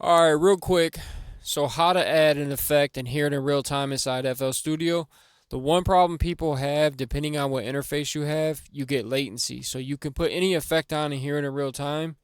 All right, real quick. So, how to add an effect and hear it in real time inside FL Studio. The one problem people have, depending on what interface you have, you get latency. So, you can put any effect on and hear it in real time.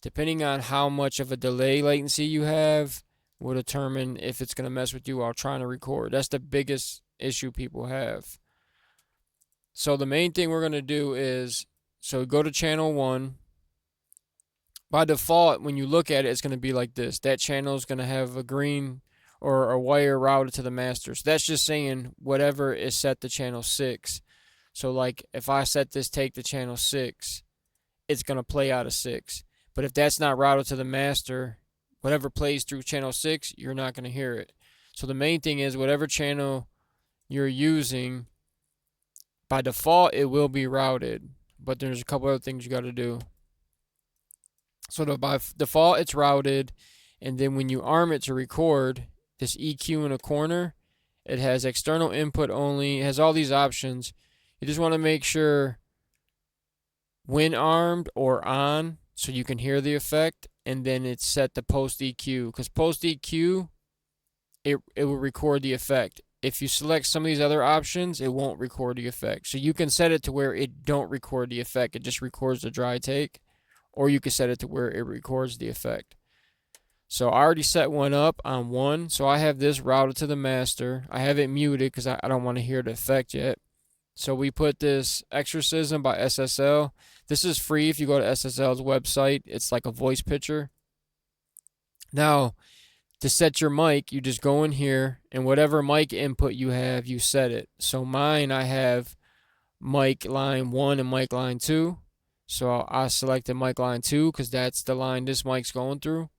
Depending on how much of a delay latency you have, will determine if it's going to mess with you while trying to record. That's the biggest issue people have. So, the main thing we're going to do is go to channel 1. By default, when you look at it, it's going to be like this. That channel is going to have a green or a wire routed to the master. So that's just saying whatever is set to channel 6. So like if I set this take to channel 6, it's going to play out of 6. But if that's not routed to the master, whatever plays through channel 6, you're not going to hear it. So the main thing is whatever channel you're using, by default, it will be routed. But there's a couple other things you got to do. So by default, it's routed, and then when you arm it to record, this EQ in a corner, it has external input only. It has all these options. You just want to make sure when armed or on, so you can hear the effect, and then it's set to post EQ, because post EQ, it will record the effect. If you select some of these other options, it won't record the effect. So you can set it to where it don't record the effect. It just records the dry take. Or you can set it to where it records the effect. So I already set one up on 1. So I have this routed to the master. I have it muted because I don't want to hear the effect yet. So we put this Exorcism by SSL. This is free if you go to SSL's website. It's like a voice picture. Now, to set your mic, you just go in here, and whatever mic input you have, you set it. So mine, I have mic line 1 and mic line 2. So I selected mic line 2 because that's the line this mic's going through.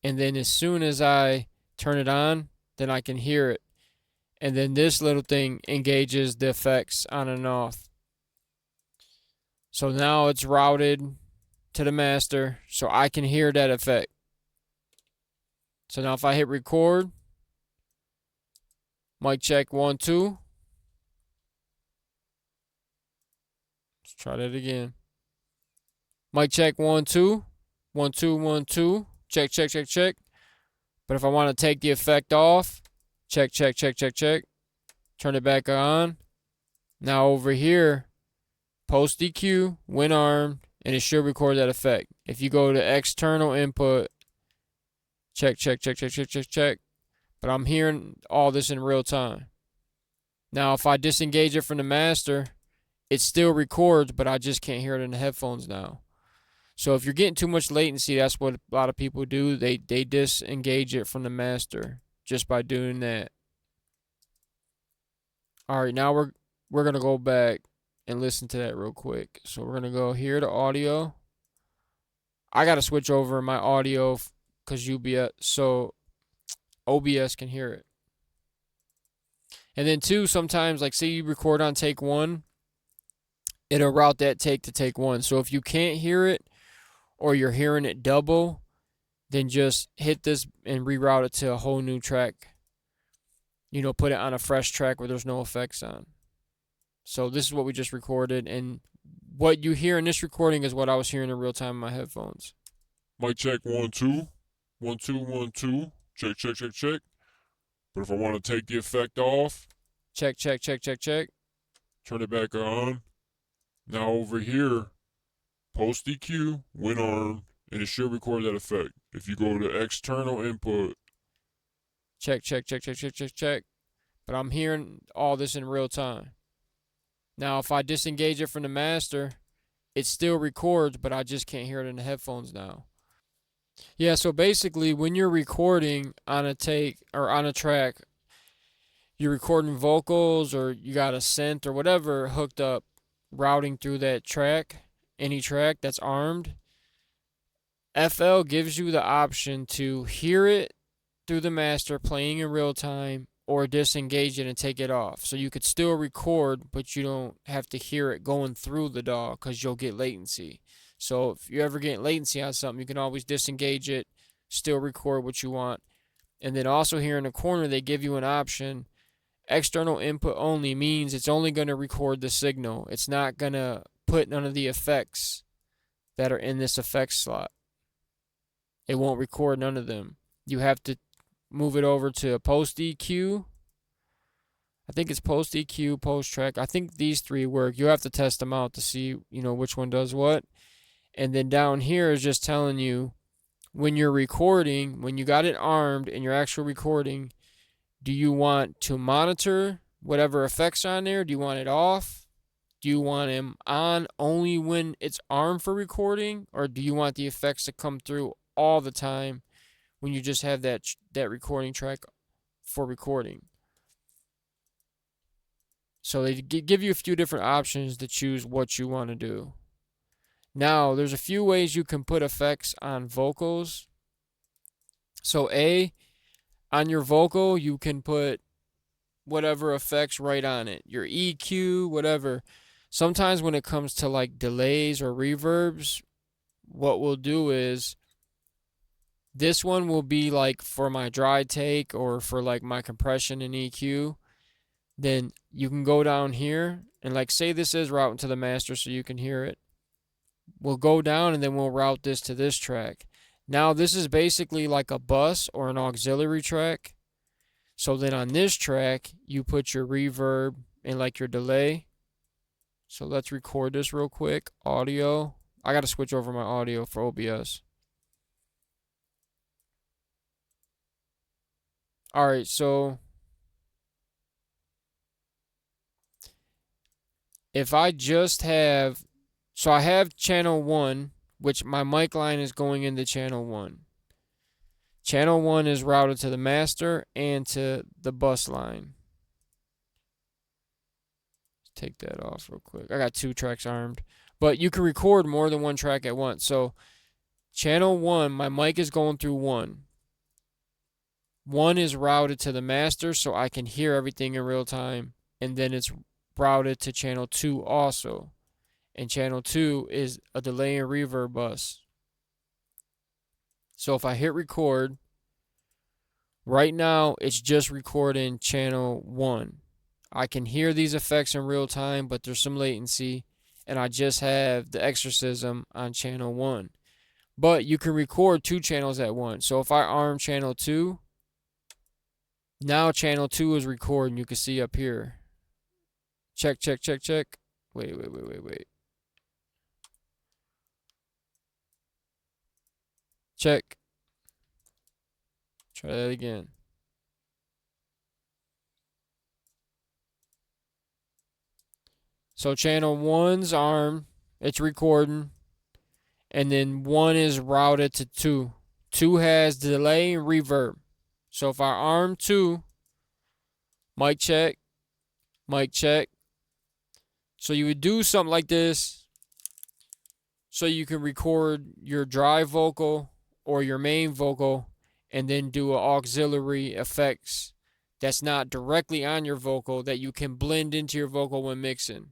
And then as soon as I turn it on, then I can hear it. And then this little thing engages the effects on and off. So now it's routed to the master so I can hear that effect. So now if I hit record, mic check 1, 2. Let's try that again. Mic check 1, 2. 1, 2, 1, 2. Check, check, check, check. But if I want to take the effect off, check, check, check, check, check. Turn it back on. Now over here, post EQ, when armed, and it should record that effect. If you go to external input, check, check, check, check, check, check, check. But I'm hearing all this in real time. Now if I disengage it from the master, it still records, but I just can't hear it in the headphones now. So if you're getting too much latency, that's what a lot of people do. They disengage it from the master just by doing that. All right, now we're gonna go back and listen to that real quick. So we're gonna go here to audio. I gotta switch over my audio because OBS can hear it. And then two, sometimes like say you record on take 1, it'll route that take to take 1. So if you can't hear it, or you're hearing it double, then just hit this and reroute it to a whole new track. Put it on a fresh track where there's no effects on. So this is what we just recorded, and what you hear in this recording is what I was hearing in real time in my headphones. Mic check 1, 2. 1, 2, 1, 2. Check, check, check, check. But if I want to take the effect off, check, check, check, check, check. Turn it back on. Now over here, post EQ, when armed, and it should record that effect. If you go to external input, check, check, check, check, check, check, check. But I'm hearing all this in real time. Now if I disengage it from the master, it still records, but I just can't hear it in the headphones now. Yeah, so basically when you're recording on a take or on a track, you're recording vocals or you got a synth or whatever hooked up, routing through that track, any track that's armed. FL gives you the option to hear it through the master playing in real time or disengage it and take it off. So you could still record, but you don't have to hear it going through the DAW because you'll get latency. So if you ever get latency on something, you can always disengage it, still record what you want. And then also here in the corner, they give you an option. External input only means it's only going to record the signal. It's not going to put none of the effects that are in this effects slot. It won't record none of them. you have to move it over to post EQ. I think it's post EQ, post track. I think these three work. You have to test them out to see, which one does what. And then down here is just telling you when you're recording, when you got it armed and you're actually recording, do you want to monitor whatever effects on there? Do you want it off? Do you want him on only when it's armed for recording? Or do you want the effects to come through all the time when you just have that recording track for recording? So they give you a few different options to choose what you want to do. Now, there's a few ways you can put effects on vocals. So on your vocal, you can put whatever effects right on it. Your EQ, whatever. Sometimes when it comes to like delays or reverbs, what we'll do is this one will be like for my dry take or for like my compression and EQ. Then you can go down here and like say this is routing to the master so you can hear it. We'll go down and then we'll route this to this track. Now this is basically like a bus or an auxiliary track. So then on this track, you put your reverb and like your delay. So let's record this real quick. Audio. I got to switch over my audio for OBS. All right, so if I just have, so I have channel 1, which my mic line is going into channel 1. Channel 1 is routed to the master and to the bus line. Take that off real quick. I got 2 tracks armed. But you can record more than one track at once. So channel 1, my mic is going through 1. 1 is routed to the master so I can hear everything in real time. And then it's routed to channel 2 also. And channel 2 is a delay and reverb bus. So if I hit record, right now it's just recording channel 1. I can hear these effects in real time, but there's some latency, and I just have the exorcism on channel 1. But you can record 2 channels at once. So if I arm channel 2, now channel 2 is recording. You can see up here. Check, check, check, check. Wait. Check. Try that again. So channel 1's armed, it's recording, and then 1 is routed to 2. 2 has delay and reverb. So if I arm 2, mic check, mic check. So you would do something like this so you can record your dry vocal or your main vocal and then do an auxiliary effects that's not directly on your vocal that you can blend into your vocal when mixing.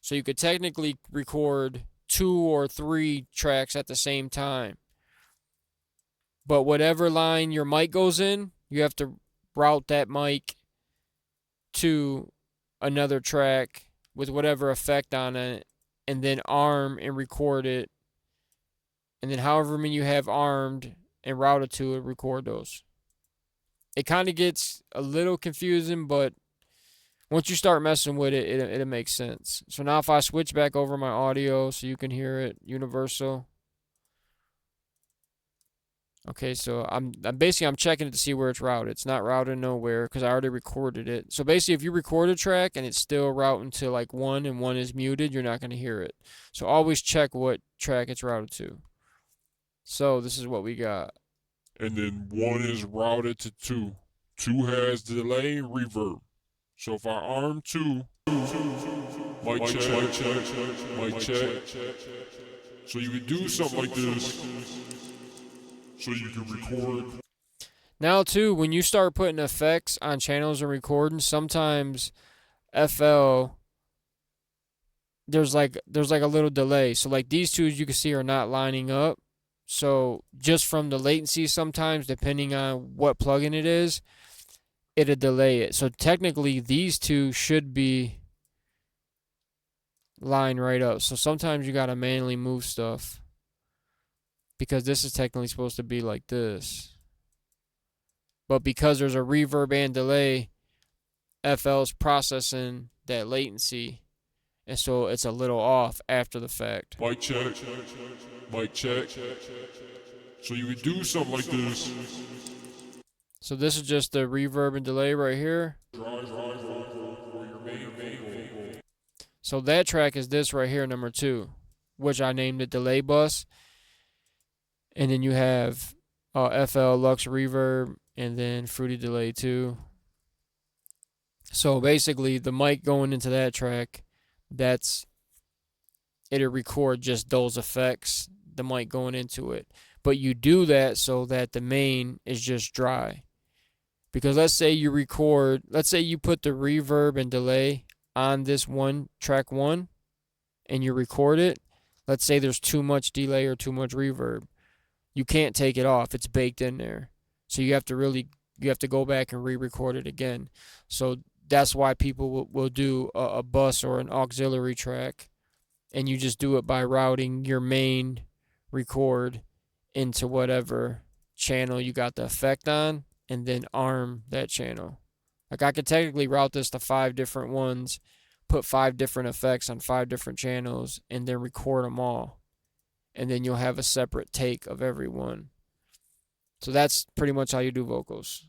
So you could technically record 2 or 3 tracks at the same time. But whatever line your mic goes in, you have to route that mic to another track with whatever effect on it, and then arm and record it. And then however many you have armed and routed to it, record those. It kind of gets a little confusing, but once you start messing with it, it makes sense. So now if I switch back over my audio so you can hear it, universal. Okay, so I'm checking it to see where it's routed. It's not routed nowhere because I already recorded it. So basically, if you record a track and it's still routing to like 1 and 1 is muted, you're not going to hear it. So always check what track it's routed to. So this is what we got. And then 1 is routed to 2. 2 has delay and reverb. So if I arm 2, mic check. So you would do something like this so you can record. Now too, when you start putting effects on channels and recording, sometimes FL there's like a little delay. So like these two, as you can see, are not lining up. So just from the latency, sometimes depending on what plugin it is, it'll delay it. So technically, these two should be lined right up. So sometimes you gotta manually move stuff because this is technically supposed to be like this. But because there's a reverb and delay, FL's processing that latency, and so it's a little off after the fact. Mic check. Mic check. So you would do something like this. So this is just the reverb and delay right here. So that track is this right here, number 2, which I named it delay bus. And then you have FL Lux Reverb and then Fruity Delay 2. So basically the mic going into that track, it'll record just those effects, the mic going into it. But you do that so that the main is just dry. Because let's say you put the reverb and delay on this one, track 1, and you record it. Let's say there's too much delay or too much reverb. You can't take it off. It's baked in there. So you have to go back and re-record it again. So that's why people will do a bus or an auxiliary track, and you just do it by routing your main record into whatever channel you got the effect on, and then arm that channel. Like I could technically route this to 5 different ones, put 5 different effects on 5 different channels, and then record them all. And then you'll have a separate take of every one. So that's pretty much how you do vocals.